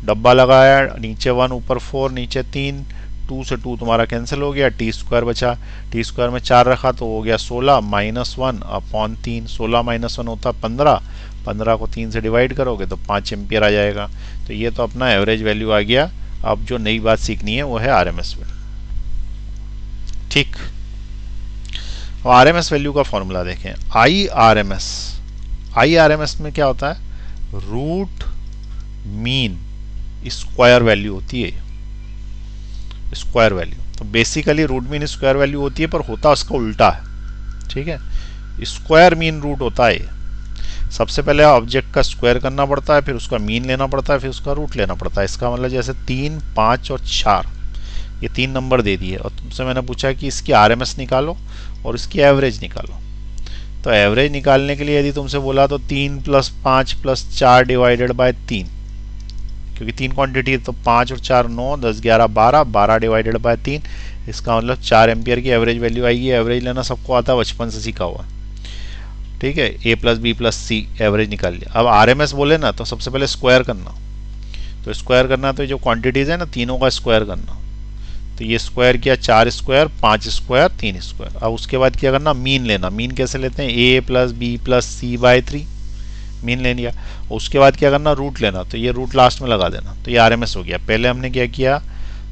डब्बा लगाया, नीचे 1 ऊपर 4 नीचे 3, 2 से 2 तुम्हारा कैंसिल हो गया, टी स्क्वायर बचा, टी स्क्वायर में 4 रखा तो हो गया 16 -1 अपॉन 3, 16 -1 होता 15, 15 को 3 से डिवाइड करोगे तो 5 एम्पियर आ जाएगा। तो ये तो अपना एवरेज वैल्यू आ गया। अब जो नई बात सीखनी है वो है RMS वैल्यू। ठीक, अब RMS वैल्यू का फॉर्मूला देखें, IRMS में क्या होता है, रूट मीन स्क्वायर वैल्यू होती है, स्क्वायर वैल्यू। तो basically root mean square value होती है, पर होता उसका उल्टा है। ठीक है, स्क्वायर मीन रूट होता है। सबसे पहले ऑब्जेक्ट का स्क्वायर करना पड़ता है, फिर उसका मीन लेना पड़ता है, फिर उसका रूट लेना पड़ता है। इसका मतलब जैसे 3, 5 और 4, ये 3 नंबर दे दिए, और तुमसे मैंने पूछा कि इसकी RMS निकालो और इसकी एवरेज निकालो। तो एवरेज निकालने के लिए यदि तुमसे बोला तो 3 + 5 + 4 डिवाइडेड बाय 3, क्योंकि 3 क्वांटिटी है, तो 5 और 4 9, 10 11 12, 12 डिवाइडेड बाय 3, इसका मतलब 4 एम्पियर की एवरेज वैल्यू आएगी। एवरेज लेना सबको आता है, बचपन से सीखा हुआ। ठीक है, A + B + C एवरेज निकाल लिया। अब RMS बोले ना, तो सबसे पहले स्क्वायर करना, तो स्क्वायर करना, तो जो क्वांटिटीज है ना, तीनों का स्क्वायर करना। तो ये स्क्वायर किया, 4 स्क्वायर, 5 स्क्वायर, 3 स्क्वायर। अब उसके बाद क्या करना, मीन लेना। मीन कैसे लेते हैं, A + B + C / 3, मीन ले लिया। उसके बाद क्या करना, रूट लेना, तो ये रूट लास्ट में लगा देना, तो ये RMS हो गया। पहले हमने क्या किया,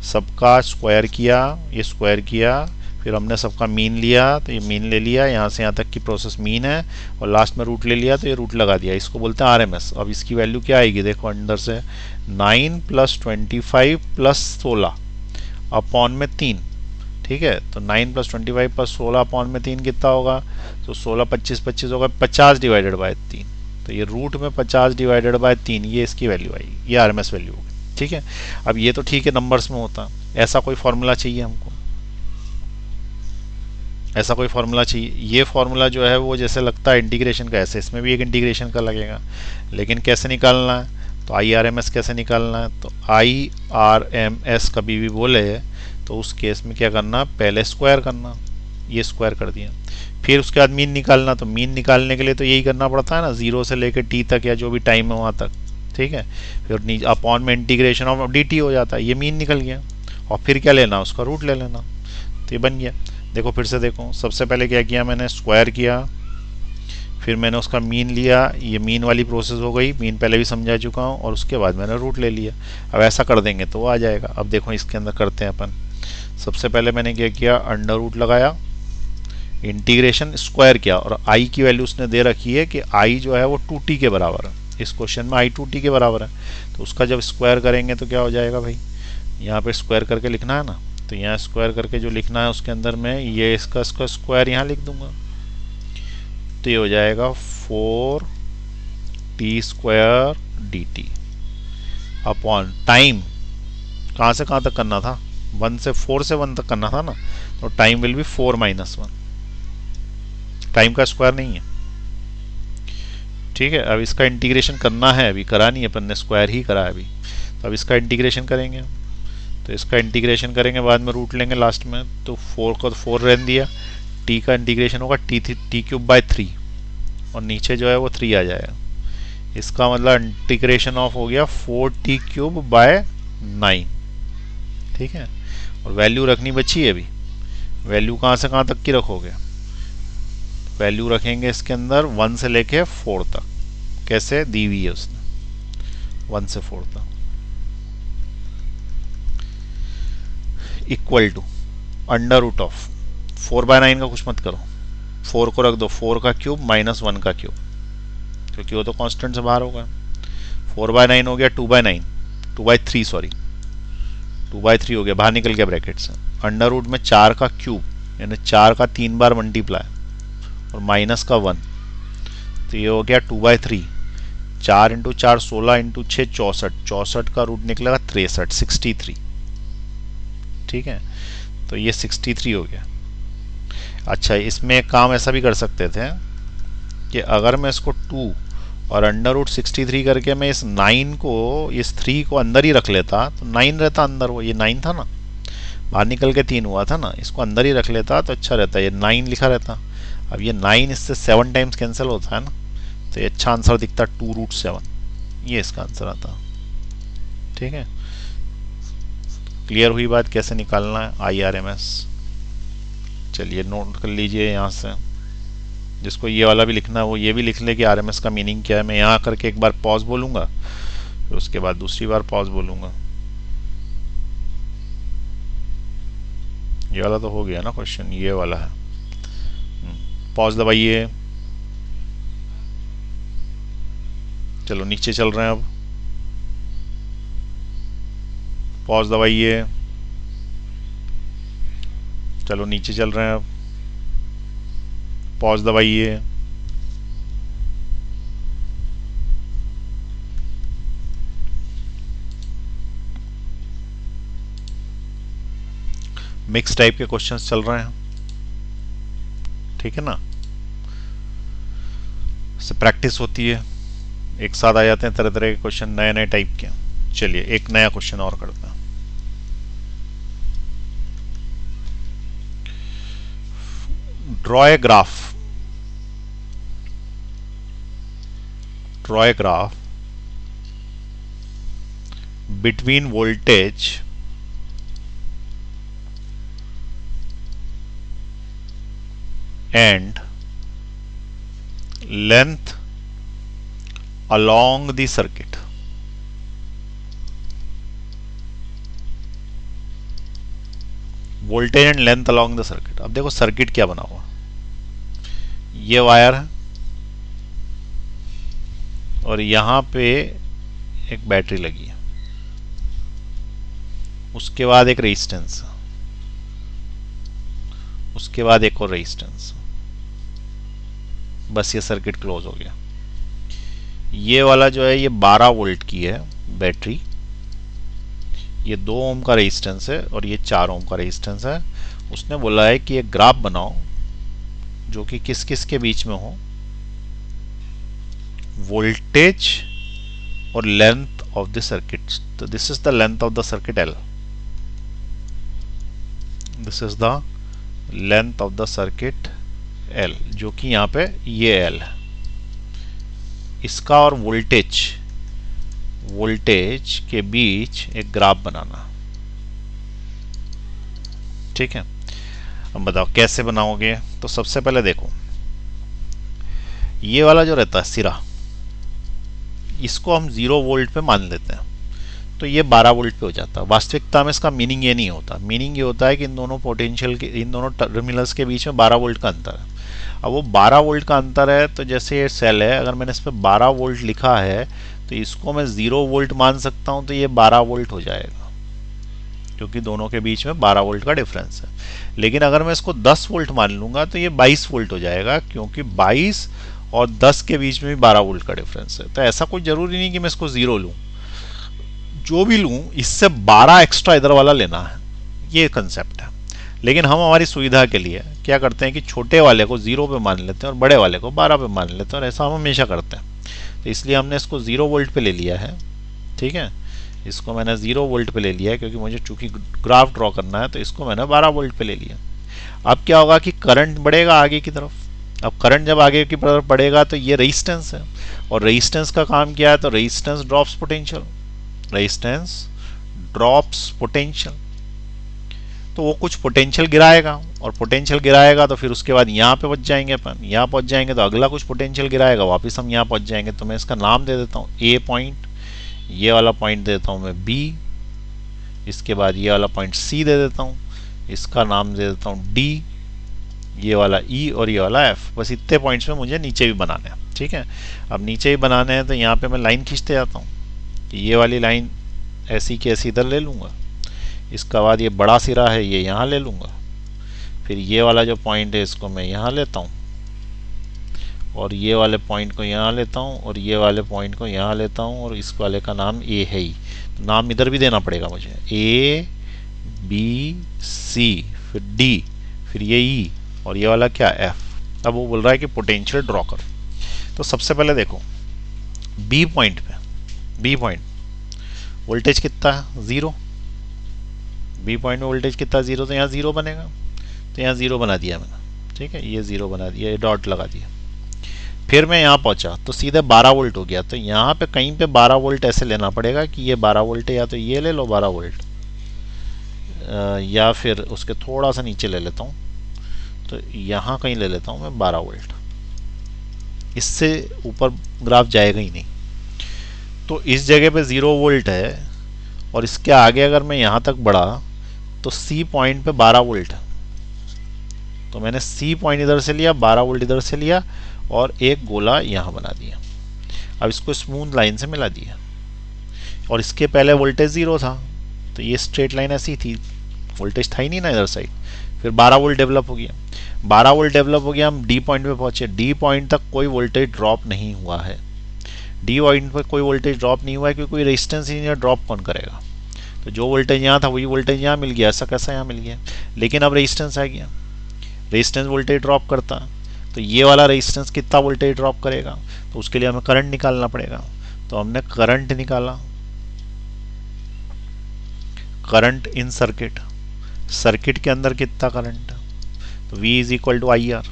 सबका स्क्वायर किया, ये स्क्वायर किया, फिर हमने सबका मीन लिया, तो ये मीन ले लिया, यहाँ से यहाँ तक की प्रोसेस मीन है, और लास्ट में रूट ले लिया, तो ये रूट लगा दिया, इसको बोलते हैं RMS। अब इसकी वैल्यू क्या आएगी, देखो अंदर से 9 + 25 + 16 अपॉन में 3। ठीक है, तो 9 + 25 + 16 अपॉन में 3 कितना होगा, तो 16 25 25 होगा, 50 डिवाइडेड बाय 3, तो ये रूट में 50 डिवाइडेड बाय 3, ये इसकी वैल्यू आएगी, ये RMS वैल्यू होगी। ठीक है, अब ये तो ठीक है, नंबर्स में होता, ऐसा कोई फॉर्मूला चाहिए हमको, ऐसा कोई फॉर्मूला चाहिए। ये फॉर्मूला जो है वो जैसे लगता है इंटीग्रेशन का, ऐसे इसमें भी एक इंटीग्रेशन का लगेगा, लेकिन कैसे निकालना है, तो IRMS कैसे निकालना है, तो IRMS कभी भी बोले तो उस केस में क्या करना, पहले स्क्वायर करना। ये स्क्वायर कर दिया। फिर उसके बाद मीन निकालना, तो मीन निकालने के लिए तो यही करना पड़ता है ना, 0 से लेकर टी तक या जो भी टाइम है वहाँ तक, ठीक है। फिर अपॉन में इंटीग्रेशन ऑफ डी टी हो जाता है, ये मीन निकल गया। और फिर क्या लेना, उसका रूट ले लेना, तो ये बन गया। देखो फिर से देखो, सबसे पहले क्या किया मैंने, स्क्वायर किया, फिर मैंने उसका मीन लिया, ये मीन वाली प्रोसेस हो गई, मीन पहले भी समझा चुका हूँ, और उसके बाद मैंने रूट ले लिया। अब ऐसा कर देंगे तो वो आ जाएगा। अब देखो इसके अंदर करते हैं अपन। सबसे पहले मैंने क्या किया, अंडर रूट लगाया, इंटीग्रेशन स्क्वायर किया, और आई की वैल्यू उसने दे रखी है कि आई जो है वो 2t के बराबर है। इस क्वेश्चन में आई 2t के बराबर है, तो उसका जब स्क्वायर करेंगे तो क्या हो जाएगा भाई, यहाँ पे स्क्वायर करके लिखना है ना, तो यहाँ स्क्वायर करके जो लिखना है उसके अंदर में ये इसका स्क्वायर यहाँ लिख दूंगा, तो ये हो जाएगा 4t square dt upon time कहाँ से कहाँ तक करना था, 1 से 4 से 1 तक करना था ना, तो टाइम विल बी 4 - 1, टाइम का स्क्वायर नहीं है, ठीक है। अब इसका इंटीग्रेशन करना है, अभी करा नहीं अपन ने, स्क्वायर ही करा है अभी। तो अब इसका इंटीग्रेशन करेंगे, तो इसका इंटीग्रेशन करेंगे, बाद में रूट लेंगे लास्ट में, तो 4 को 4 रहने दिया, टी का इंटीग्रेशन होगा t³/3, और नीचे जो है वो 3 आ जाएगा। इसका मतलब इंटीग्रेशन ऑफ हो गया 4t³/9, ठीक है। और वैल्यू रखनी बची है अभी, वैल्यू कहाँ से कहाँ तक की रखोगे, वैल्यू रखेंगे इसके अंदर 1 से लेके 4 तक, कैसे दी हुई है उसने, 1 से 4 तक, equal to under root of 4/9 का कुछ मत करो, 4 को रख दो, 4 का क्यूब माइनस 1 का क्यूब, क्योंकि वो तो कांस्टेंट से बाहर होगा। 4/9 हो गया 2/9, 2/3 सॉरी, 2/3 हो गया, बाहर निकल गया ब्रैकेट से। अंडर रूट में 4 का क्यूब यानी 4 का 3 बार मल्टीप्लाई, और माइनस का 1, तो ये हो गया 2/3, 4 × 4 16 × 6 64, 64 का रूट निकलेगा 63, 63, ठीक है। तो ये 63 हो गया। अच्छा, इसमें एक काम ऐसा भी कर सकते थे कि अगर मैं इसको 2 और अंडर रूट 63 करके मैं इस 9 को, इस 3 को अंदर ही रख लेता, तो 9 रहता अंदर, वो ये 9 था ना, बाहर निकल के 3 हुआ था ना, इसको अंदर ही रख लेता तो अच्छा रहता, ये 9 लिखा रहता। अब ये 9 इससे 7 टाइम्स कैंसिल होता है ना, तो ये अच्छा आंसर दिखता 2√7, ये इसका आंसर आता, ठीक है। क्लियर हुई बात कैसे निकालना है IRMS। चलिए नोट कर लीजिए यहाँ से, जिसको ये वाला भी लिखना है वो ये भी लिख ले कि RMS का मीनिंग क्या है। मैं यहाँ करके एक बार पॉज बोलूँगा, फिर उसके बाद दूसरी बार पॉज बोलूँगा। ये वाला तो हो गया ना क्वेश्चन, ये वाला है। पॉज दबाइए, चलो नीचे चल रहे हैं अब, पॉज दबाइए, चलो नीचे चल रहे हैं अब, पॉज दबाइए, मिक्स टाइप के क्वेश्चंस चल रहे हैं, ठीक है ना, से प्रैक्टिस होती है, एक साथ आ जाते हैं तरह तरह के क्वेश्चन, नए नए टाइप के। चलिए एक नया क्वेश्चन और करते हैं। Draw a graph between voltage and length along the circuit। Voltage and length along the circuit. अब देखो सर्किट क्या बना हुआ, ये वायर है और यहां पे एक बैटरी लगी है, उसके बाद एक रेजिस्टेंस, उसके बाद एक और रेजिस्टेंस, बस ये सर्किट क्लोज हो गया। ये वाला जो है ये 12 वोल्ट की है बैटरी, ये 2 ओम का रेजिस्टेंस है और ये 4 ओम का रेजिस्टेंस है। उसने बोला है कि एक ग्राफ बनाओ जो कि किस किस के बीच में हो, वोल्टेज और लेंथ ऑफ द सर्किट। तो this is the length of the circuit L, this is the length of the circuit L, जो कि यहाँ पे ये L है, इसका और वोल्टेज के बीच एक ग्राफ बनाना। ठीक है, अब बताओ कैसे बनाओगे। तो सबसे पहले देखो, ये वाला जो रहता है सिरा, इसको हम 0 वोल्ट पे मान लेते हैं, तो ये 12 वोल्ट पे हो जाता है। वास्तविकता में इसका मीनिंग ये नहीं होता। मीनिंग ये होता है कि इन दोनों पोटेंशियल के, इन दोनों टर्मिनल्स के बीच में 12 वोल्ट का अंतर है। अब वो 12 वोल्ट का अंतर है, तो जैसे ये सेल है, अगर मैंने इस पर 12 वोल्ट लिखा है तो इसको मैं 0 वोल्ट मान सकता हूँ, तो ये 12 वोल्ट हो जाएगा, क्योंकि दोनों के बीच में 12 वोल्ट का डिफरेंस है। लेकिन अगर मैं इसको 10 वोल्ट मान लूंगा तो ये 22 वोल्ट हो जाएगा, क्योंकि 22 और 10 के बीच में भी 12 वोल्ट का डिफरेंस है। तो ऐसा कोई जरूरी नहीं कि मैं इसको 0 लूँ, जो भी लूँ इससे 12 एक्स्ट्रा इधर वाला लेना है, ये कंसेप्ट है। लेकिन हम हमारी सुविधा के लिए क्या करते हैं कि छोटे वाले को 0 पे मान लेते हैं और बड़े वाले को 12 पे मान लेते हैं, और ऐसा हम हमेशा करते हैं। तो इसलिए हमने इसको 0 वोल्ट पे ले लिया है। ठीक है, इसको मैंने 0 वोल्ट पे ले लिया है, क्योंकि मुझे चूंकि ग्राफ ड्रॉ करना है, तो इसको मैंने 12 वोल्ट पे ले लिया। अब क्या होगा कि करंट बढ़ेगा आगे की तरफ। अब करंट जब आगे की तरफ बढ़ेगा तो ये रेजिस्टेंस है, और रेजिस्टेंस का काम क्या है, तो resistance drops potential, resistance drops potential. तो वो कुछ पोटेंशियल गिराएगा, और पोटेंशियल गिराएगा तो फिर उसके बाद यहाँ पे पहुंच जाएंगे अपन, यहाँ पहुंच जाएंगे तो अगला कुछ पोटेंशियल गिराएगा, वापस हम यहाँ पहुंच जाएंगे। तो मैं इसका नाम दे देता हूँ ए पॉइंट, ये वाला पॉइंट दे देता हूँ मैं बी, इसके बाद ये वाला पॉइंट सी दे देता हूँ, इसका नाम दे देता हूँ डी, ये वाला ई और ये वाला एफ। बस इतने पॉइंट्स में मुझे नीचे भी बनाने हैं। ठीक है, अब नीचे भी बनाने हैं तो यहाँ पे मैं लाइन खींचते जाता हूँ। ये वाली लाइन ऐसी की ऐसी इधर ले लूँगा, इसका बाद ये बड़ा सिरा है ये यहाँ ले लूँगा, फिर ये वाला जो पॉइंट है इसको मैं यहाँ लेता हूँ, और ये वाले पॉइंट को यहाँ लेता हूँ, और ये वाले पॉइंट को यहाँ लेता हूँ, और इस वाले का नाम ए है ही, तो नाम इधर भी देना पड़ेगा मुझे, ए बी सी, फिर डी, फिर ये ई, और ये वाला क्या एफ। अब वो बोल रहा है कि पोटेंशियल ड्रॉ कर। तो सबसे पहले देखो बी पॉइंट पे, बी पॉइंट वोल्टेज कितना है 0, बी पॉइंट में वोल्टेज कितना 0, तो यहाँ 0 बनेगा, तो यहाँ 0 बना दिया मैंने। ठीक है, ये 0 बना दिया, ये डॉट लगा दिया। फिर मैं यहाँ पहुँचा तो सीधे 12 वोल्ट हो गया, तो यहाँ पे कहीं पे 12 वोल्ट ऐसे लेना पड़ेगा कि ये 12 वोल्ट है, या तो ये ले लो 12 वोल्ट, या फिर उसके थोड़ा सा नीचे ले लेता हूँ, तो यहाँ कहीं ले लेता हूँ मैं 12 वोल्ट, इससे ऊपर ग्राफ जाएगा ही नहीं। तो इस जगह पे 0 वोल्ट है, और इसके आगे अगर मैं यहाँ तक बढ़ा तो सी पॉइंट पे 12 वोल्ट है, तो मैंने सी पॉइंट इधर से लिया, 12 वोल्ट इधर से लिया, और एक गोला यहाँ बना दिया। अब इसको स्मूथ लाइन से मिला दिया, और इसके पहले वोल्टेज 0 था, तो ये स्ट्रेट लाइन ऐसी थी, वोल्टेज था ही नहीं ना इधर साइड। फिर 12 वोल्ट डेवलप हो गया, 12 वोल्ट डेवलप हो गया, हम डी पॉइंट पे पहुंचे, डी पॉइंट तक कोई वोल्टेज ड्रॉप नहीं हुआ है, डी पॉइंट पर कोई वोल्टेज ड्रॉप नहीं हुआ है, क्योंकि कोई रेजिस्टेंस ही नहीं है, ड्रॉप कौन करेगा। तो जो वोल्टेज यहाँ था वही वोल्टेज यहाँ मिल गया, ऐसा कैसा यहाँ मिल गया। लेकिन अब रेजिस्टेंस आ गया, रेजिस्टेंस वोल्टेज ड्रॉप करता, तो ये वाला रेजिस्टेंस कितना वोल्टेज ड्रॉप करेगा, तो उसके लिए हमें करंट निकालना पड़ेगा। तो हमने करंट निकाला, करंट इन सर्किट, सर्किट के अंदर कितना करंट, तो V is equal to I R,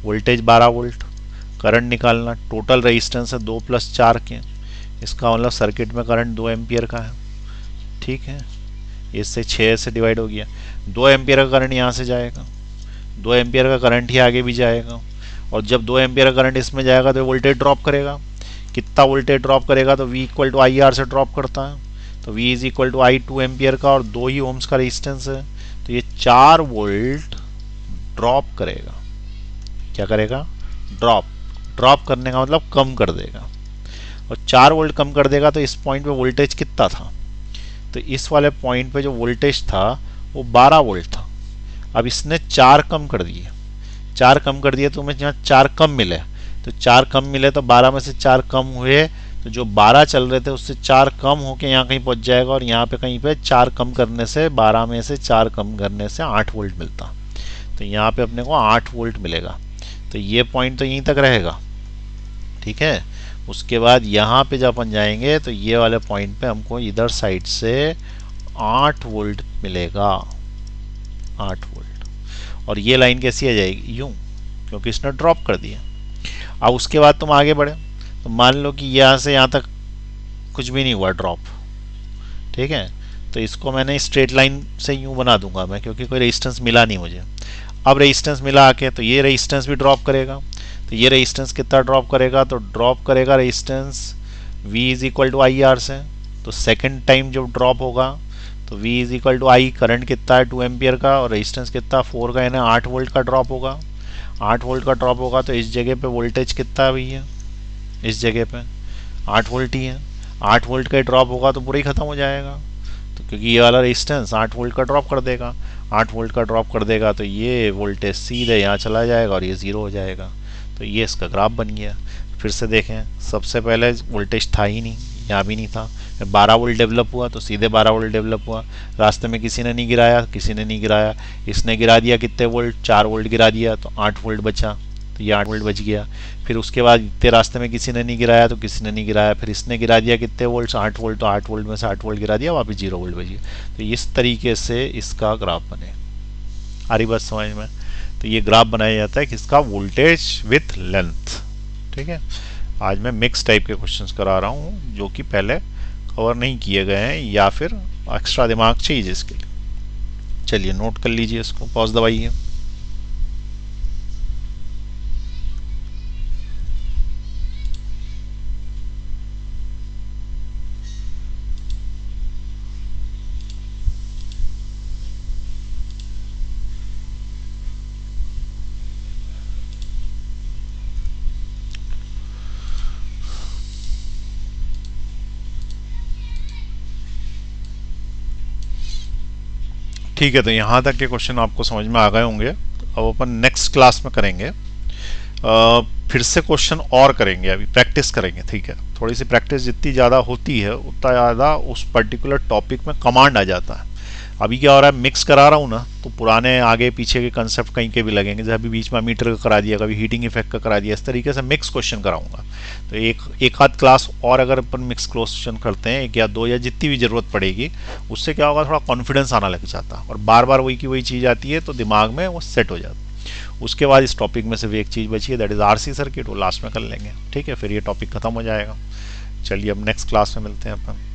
voltage 12 volt, current निकालना, टोटल रेजिस्टेंस है 2 + 4 के, इसका मतलब सर्किट में करंट 2 एम्पियर का है। ठीक है, इससे 6 से डिवाइड हो गया, 2 एम्पियर का करंट यहाँ से जाएगा, 2 एम्पियर का करंट ही आगे भी जाएगा, और जब 2 एम्पियर का करंट इसमें जाएगा तो वोल्टेज ड्रॉप करेगा। कितना वोल्टेज ड्रॉप करेगा, तो V equal to I R से ड्रॉप करता है, तो V is equal to I 2 ampere का, और 2 ही ओम्स का रेजिस्टेंस है, तो ये 4 वोल्ट ड्रॉप करेगा। क्या करेगा, ड्रॉप, ड्रॉप करने का मतलब कम कर देगा, और 4 वोल्ट कम कर देगा। तो इस पॉइंट पे वोल्टेज कितना था, तो इस वाले पॉइंट पे जो वोल्टेज था वो 12 वोल्ट था। अब इसने 4 कम कर दिए, 4 कम कर दिए, तो हमें यहाँ 4 कम मिले, तो 4 कम मिले तो 12 में से 4 कम हुए, तो जो 12 चल रहे थे उससे 4 कम होके यहाँ कहीं पहुँच जाएगा, और यहाँ पे कहीं पे 4 कम करने से, 12 में से 4 कम करने से 8 वोल्ट मिलता, तो यहाँ पे अपने को 8 वोल्ट मिलेगा। तो ये पॉइंट तो यहीं तक रहेगा। ठीक है, उसके बाद यहाँ पे जब अपन जाएंगे तो ये वाले पॉइंट पे हमको इधर साइड से 8 वोल्ट मिलेगा, 8 वोल्ट। और ये लाइन कैसी आ जाएगी, यूं, क्योंकि इसने ड्रॉप कर दिया। अब उसके बाद तुम आगे बढ़े तो मान लो कि यहाँ से यहाँ तक कुछ भी नहीं हुआ ड्रॉप, ठीक है, तो इसको मैंने स्ट्रेट लाइन से यूं बना दूंगा मैं, क्योंकि कोई रेजिस्टेंस मिला नहीं मुझे। अब रेजिस्टेंस मिला आके तो ये रेजिस्टेंस भी ड्रॉप करेगा, तो ये रेजिस्टेंस कितना ड्रॉप करेगा, तो ड्रॉप करेगा resistance V is equal to I R से। तो सेकंड टाइम जब ड्रॉप होगा तो V is equal to I, current कितना है 2 एम्पियर का और रेजिस्टेंस कितना 4 का, यानी 8 वोल्ट का ड्रॉप होगा। 8 वोल्ट का ड्रॉप होगा तो इस जगह पे वोल्टेज कितना है भैया, इस जगह पे 8 वोल्ट ही है। 8 वोल्ट का ड्रॉप होगा तो पूरा ही खत्म हो जाएगा, तो क्योंकि ये वाला रेजिस्टेंस 8 वोल्ट का ड्रॉप कर देगा। 8 वोल्ट का ड्रॉप कर देगा तो ये वोल्टेज सीधे यहाँ चला जाएगा और ये ज़ीरो हो जाएगा। तो ये इसका ग्राफ बन गया। फिर से देखें, सबसे पहले वोल्टेज था ही नहीं, यहाँ भी नहीं था, 12 वोल्ट डेवलप हुआ तो सीधे 12 वोल्ट डेवलप हुआ। रास्ते में किसी ने नहीं गिराया, किसी ने नहीं गिराया, इसने गिरा दिया कितने वोल्ट, 4 वोल्ट गिरा दिया तो 8 वोल्ट बचा, तो ये 8 वोल्ट बच गया। फिर उसके बाद इतने रास्ते में किसी ने नहीं गिराया तो किसी ने नहीं गिराया, फिर इसने गिरा दिया कितने वोल्ट, 8 वोल्ट, तो 8 वोल्ट में से 8 वोल्ट गिरा दिया, वापस 0 वोल्ट बच गया। तो इस तरीके से इसका ग्राफ बने। आ रही बात समझ में? तो ये ग्राफ बनाया जाता है किसका, वोल्टेज विथ लेंथ। ठीक है, आज मैं मिक्स टाइप के क्वेश्चंस करा रहा हूँ जो कि पहले कवर नहीं किए गए हैं या फिर एक्स्ट्रा दिमाग चाहिए इसके लिए। चलिए नोट कर लीजिए इसको, पॉज दबाइए। ठीक है, तो यहाँ तक के क्वेश्चन आपको समझ में आ गए होंगे। अब अपन नेक्स्ट क्लास में करेंगे, फिर से क्वेश्चन और करेंगे, अभी प्रैक्टिस करेंगे। ठीक है, थोड़ी सी प्रैक्टिस जितनी ज़्यादा होती है उतना ज़्यादा उस पर्टिकुलर टॉपिक में कमांड आ जाता है। अभी क्या हो रहा है, मिक्स करा रहा हूँ ना, तो पुराने आगे पीछे के कंसेप्ट कहीं के भी लगेंगे। जैसे अभी बीच में मीटर का करा दिया, कभी हीटिंग इफेक्ट का करा दिया, इस तरीके से मिक्स क्वेश्चन कराऊंगा। तो एक आध क्लास और अगर अपन मिक्स क्वेश्चन करते हैं, 1 या 2 या जितनी भी ज़रूरत पड़ेगी, उससे क्या होगा, थोड़ा कॉन्फिडेंस आना लग जाता है और बार बार वही की वही चीज़ आती है तो दिमाग में वो सेट हो जाता है। उसके बाद इस टॉपिक में सिर्फ एक चीज़ बची है, दैट इज़ RC सर्किट, वो लास्ट में कर लेंगे। ठीक है, फिर ये टॉपिक खत्म हो जाएगा। चलिए अब नेक्स्ट क्लास में मिलते हैं अपन।